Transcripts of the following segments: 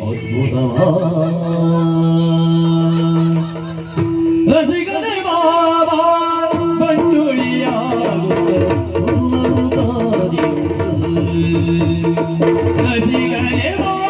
ಅದ್ಭುತವಾ ರಸಿಕನೇ ಬಾಬಾ ರಸಿಕನೇ ಬಾಬಾ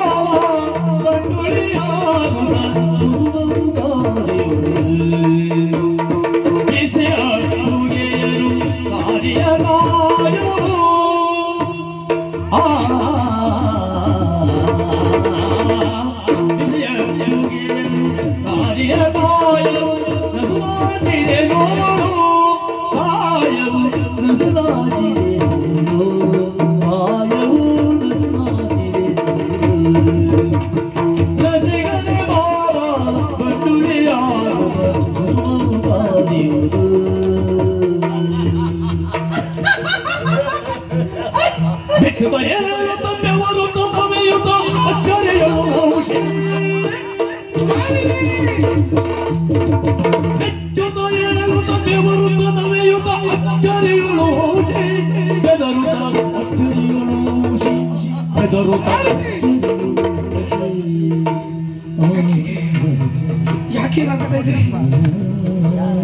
ಯಾಕೆ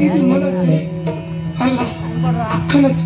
ಇದು ಮನಸ್ಸು ಅಲ್ಲ ಕನಸು.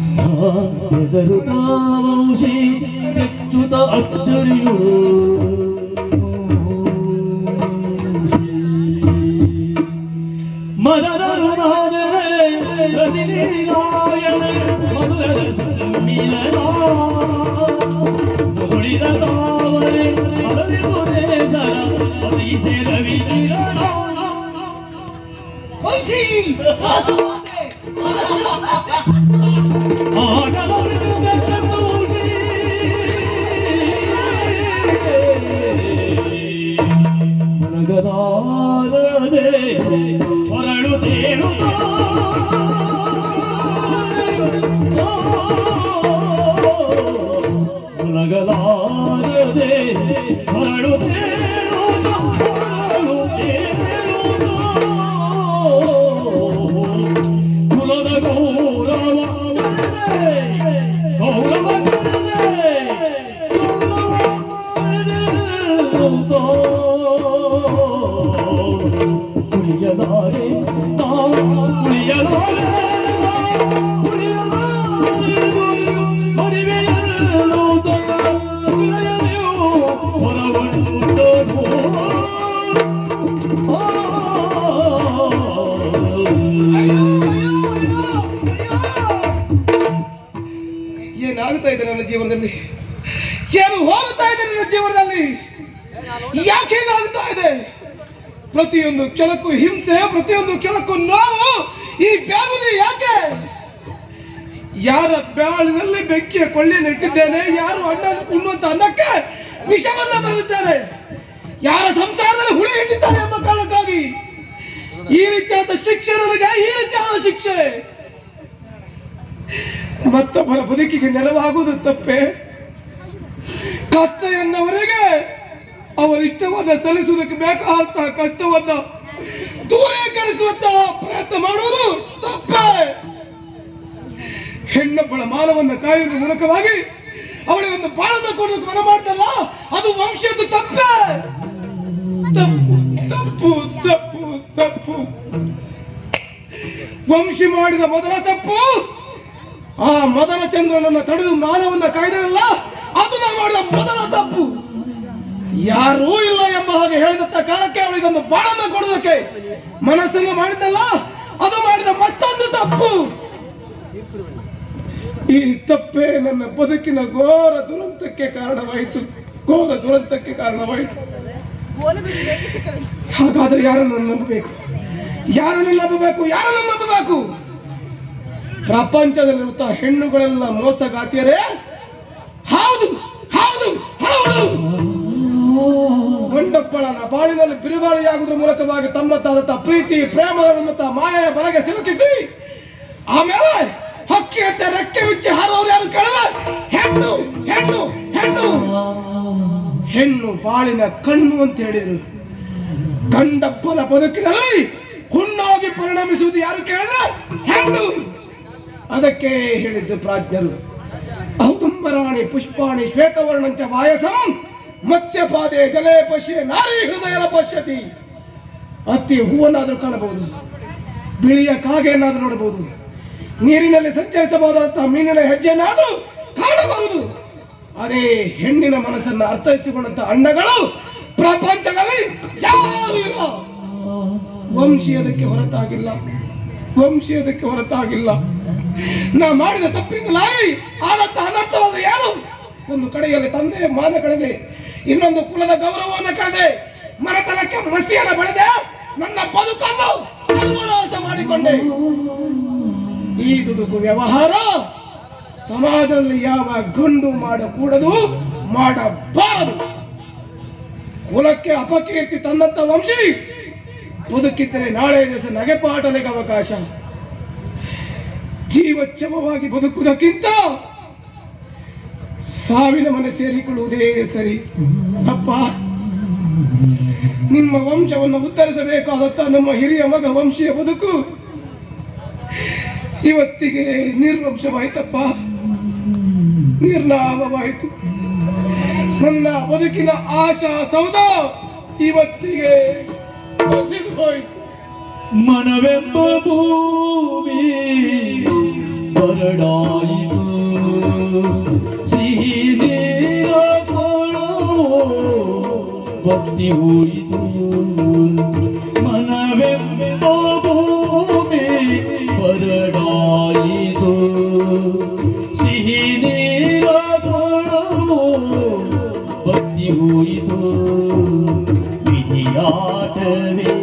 ಏನಾಗ್ತಾ ಇದೆ ನನ್ನ ಜೀವನದಲ್ಲಿ? ಏನು ಹೋಗ್ತಾ ಇದೆ ನನ್ನ ಜೀವನದಲ್ಲಿ? ಯಾಕೆ ಹೀಗಾಗ್ತಾ ಇದೆ? ಪ್ರತಿಯೊಂದು ಕ್ಷಣಕ್ಕೂ ಹಿಂಸೆ, ಪ್ರತಿಯೊಂದು ಕ್ಷಣಕ್ಕೂ ನೋವು. ಈ ಬ್ಯಾಗುದಿ ಯಾಕೆ? ಯಾರ ಬ್ಯಾಳಿನಲ್ಲಿ ಬೆಂಕಿಯ ಕೊಳ್ಳಿಯನ್ನು ಇಟ್ಟಿದ್ದೇನೆ, ಯಾರು ಅಣ್ಣ ಉಣ್ಣುವಂತ ಅನ್ನಕ್ಕೆ ವಿಷವನ್ನ ಬರೆದಿದ್ದಾರೆ, ಯಾರ ಸಂಸಾರದಲ್ಲಿ ಹುಳಿ ಇಟ್ಟಿದ್ದಾರೆ ಎಂಬ ಕಾರಣಕ್ಕಾಗಿ ಈ ರೀತಿಯಾದ ಶಿಕ್ಷೆ ನನಗೆ, ಈ ರೀತಿಯಾದ ಶಿಕ್ಷೆ. ಮತ್ತೊಬ್ಬರ ಬದುಕಿಗೆ ನೆರವಾಗುವುದು ತಪ್ಪೆ? ಕಷ್ಟ ಎನ್ನವರೆಗೆ ಅವರ ಇಷ್ಟವನ್ನ ಸಲ್ಲಿಸುವುದಕ್ಕೆ ಬೇಕಾದಂತಹ ಕಷ್ಟವನ್ನ ದೂರೀಕರಿಸುವಂತಹ ಪ್ರಯತ್ನ ಮಾಡುವುದು ತಪ್ಪೆ? ಹೆಣ್ಣೊಬ್ಬಳ ಮಾನವನ್ನ ಕಾಯುವ ಮೂಲಕವಾಗಿ ಅವಳಿಗೆ ಒಂದು ಬಾಳನ್ನ ಕೊಡೋದಕ್ಕೆ ಮನ ಮಾಡ್ತಲ್ಲ, ಅದು ವಂಶದ ತಪ್ಪೆ. ತಪ್ಪು ತಪ್ಪು ತಪ್ಪು ತಪ್ಪು. ವಂಶಿ ಮಾಡಿದ ಮೊದಲ ತಪ್ಪು ಆ ಮೊದಲ ಚಂದ್ರನನ್ನ ತಡೆದು ಮಾನವನ್ನ ಕಾಯ್ದರಲ್ಲ, ಅದು ನಾವು ಮಾಡಿದ ಮೊದಲ ತಪ್ಪು. ಯಾರೂ ಇಲ್ಲ ಎಂಬ ಹಾಗೆ ಹೇಳಿದಂತ ಕಾಲಕ್ಕೆ ಅವಳಿಗೊಂದು ಬಾಳನ್ನ ಕೊಡೋದಕ್ಕೆ ಮನಸ್ಸನ್ನು ಮಾಡಿದ್ದಲ್ಲ, ಅದು ಮಾಡಿದ ಮತ್ತೊಂದು ತಪ್ಪು. ಈ ತಪ್ಪೇ ನನ್ನ ಬದುಕಿನ ಘೋರ ದುರಂತಕ್ಕೆ ಕಾರಣವಾಯಿತು, ಘೋರ ದುರಂತಕ್ಕೆ ಕಾರಣವಾಯಿತು. ಹಾಗಾದ್ರೆ ಯಾರನ್ನು ನಂಬಬೇಕು? ಯಾರನ್ನು ನಂಬಬೇಕು? ಯಾರನ್ನು ನಂಬಬೇಕು? ಪ್ರಪಂಚದಲ್ಲಿರುತ್ತ ಹೆಣ್ಣುಗಳೆಲ್ಲ ಮೋಸಗಾತಿಯರೇ? ಹೌದು ಹೌದು ಹೌದು. ಗಂಡಪ್ಪಳನ ಬಾಳಿನಲ್ಲಿ ಬಿರುಗಾಳಿಯಾಗುವುದರ ಮೂಲಕವಾಗಿ ತಮ್ಮತ್ತಾದಂತಹ ಪ್ರೀತಿ, ಪ್ರೇಮ ಮತ್ತು ಮಾಯೆಯ ಬಲಗೆ ಸಿಲುಕಿಸಿ ಆಮೇಲೆ ಹಕ್ಕಿಯಂತೆ ರೆಕ್ಕೆ ಬಿಚ್ಚಿ ಹಾರೋರು ಯಾರು ಕೇಳಲ್ಲ? ಹೆಣ್ಣು ಹೆಣ್ಣು ಹೆಣ್ಣು ಹೆಣ್ಣು ಬಾಳಿನ ಕಣ್ಣು ಅಂತ ಹೇಳಿದ್ರು. ಗಂಡಪ್ಪನ ಬದುಕಿನಲ್ಲಿ ಹುಣ್ಣಾಗಿ ಪರಿಣಮಿಸುವುದು ಯಾರು ಕೇಳಿದ್ರೆ ಹೆಣ್ಣು. ಅದಕ್ಕೆ ಹೇಳಿದ್ದು ಪ್ರಾಜ್ಞರು, ಔದುಂಬರಾಣಿ ಪುಷ್ಪಾಣಿ ಶ್ವೇತವರ್ಣಂಚ ವಾಯಸಂ ಮತ್ಸ್ಯಪಾದೆ ಜಲೇ ಪಶ್ಯ ನಾರಿ ಹೃದಯ ಪಶ್ಯತಿ. ಹತ್ತಿ ಹೂವನ್ನಾದರೂ ಕಾಣಬಹುದು, ಬಿಳಿಯ ಕಾಗೆಯನ್ನಾದರೂ ನೋಡಬಹುದು, ನೀರಿನಲ್ಲಿ ಸಂಚರಿಸಬಹುದಾದಂತಹ ಮೀನಿನ ಹೆಜ್ಜೆಯನ್ನಾದರೂ ಕಾಣಬಹುದು. ಅದೇ ಹೆಣ್ಣಿನ ಮನಸ್ಸನ್ನು ಅರ್ಥೈಸಿಕೊಂಡಂತಹ ಅಣ್ಣಗಳು ಪ್ರಪಂಚದಲ್ಲಿ ಯಾರೂ ಇಲ್ಲ. ವಂಶೀಯದಕ್ಕೆ ಹೊರತಾಗಿಲ್ಲ, ವಂಶೀಯದಕ್ಕೆ ಹೊರತಾಗಿಲ್ಲ. ನಾ ಮಾಡಿದ ತಪ್ಪಿಂದಲಾಗಿ ಆದಂತ ಅನರ್ಥವಾದ ಯಾರು? ಒಂದು ಕಡೆಯಲ್ಲಿ ತಂದೆ ಮಾನ ಕಳೆದೆ, ಇನ್ನೊಂದು ಕುಲದ ಗೌರವವನ್ನು ಕಳೆದೆ, ಮನೆತನಕ್ಕೆ ಮಸಿಯನ್ನು ಬೆಳೆದೆ, ನನ್ನ ಬದುಕನ್ನು ಸರ್ವನಾಶ ಮಾಡಿಕೊಂಡೆ. ಈ ದುಡುಕು ವ್ಯವಹಾರ ಸಮಾಜದಲ್ಲಿ ಯಾವ ಗಂಡು ಮಾಡಕೂಡದು, ಮಾಡಬಾರದು. ಕುಲಕ್ಕೆ ಅಪಕೀರ್ತಿ ತಂದಂತ ವಂಶಿ ಬದುಕಿದ್ದರೆ ನಾಳೆ ದಿವಸ ನಗೆಪಾಟನೆಗೆ ಅವಕಾಶ. ಜೀವಚ್ಛವವಾಗಿ ಬದುಕುವುದಕ್ಕಿಂತ ಸಾವಿನ ಮನೆ ಸೇರಿಕೊಳ್ಳುವುದೇ ಸರಿ. ಅಪ್ಪ, ನಿಮ್ಮ ವಂಶವನ್ನು ಉದ್ಧರಿಸಬೇಕಾದಂತ ನಮ್ಮ ಹಿರಿಯ ಮಗ ವಂಶೀಯ ಬದುಕು ಇವತ್ತಿಗೆ ನಿರ್ವಂಶವಾಯಿತಪ್ಪ, ನಿರ್ನಾಮವಾಯಿತು. ನನ್ನ ಬದುಕಿನ ಆಶಾ ಸೌಧ ಇವತ್ತಿಗೆ ಕುಸಿದು ಹೋಯಿತು. ಮನವೆಂಬ ಭೂಮಿ ಬರಡಾಯಿತು, ಸಿಹಿ ನೀರ ಬತ್ತಿ ಹೋಯಿತು. ಮನವೆಂಬ ಭೂಮಿ ಬರಡಾಯಿತು, ಸಿಹಿ ನೀರ ಬತ್ತಿ ಹೋಯಿತು. ವಿಧಿಯಾಟವೇ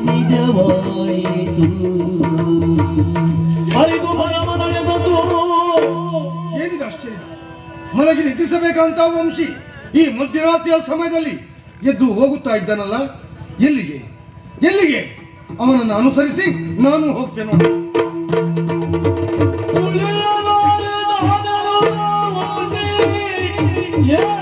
ನಿಜವಾಯಿತು, ಅರಿದು ಪರಮ ನಡೆದದು. ಏನಿದೆ ಆಶ್ಚರ್ಯ? ಮಲಗಿ ನಿದ್ರಿಸಬೇಕಂತ ವಂಶಿ ಈ ಮಧ್ಯರಾತ್ರಿಯ ಸಮಯದಲ್ಲಿ ಎದ್ದು ಹೋಗುತ್ತಾ ಇದ್ದಾನಲ್ಲ, ಎಲ್ಲಿಗೆ ಎಲ್ಲಿಗೆ? ಅವನನ್ನು ಅನುಸರಿಸಿ ನಾನು ಹೋಗ್ತೇನೆ. Yeah.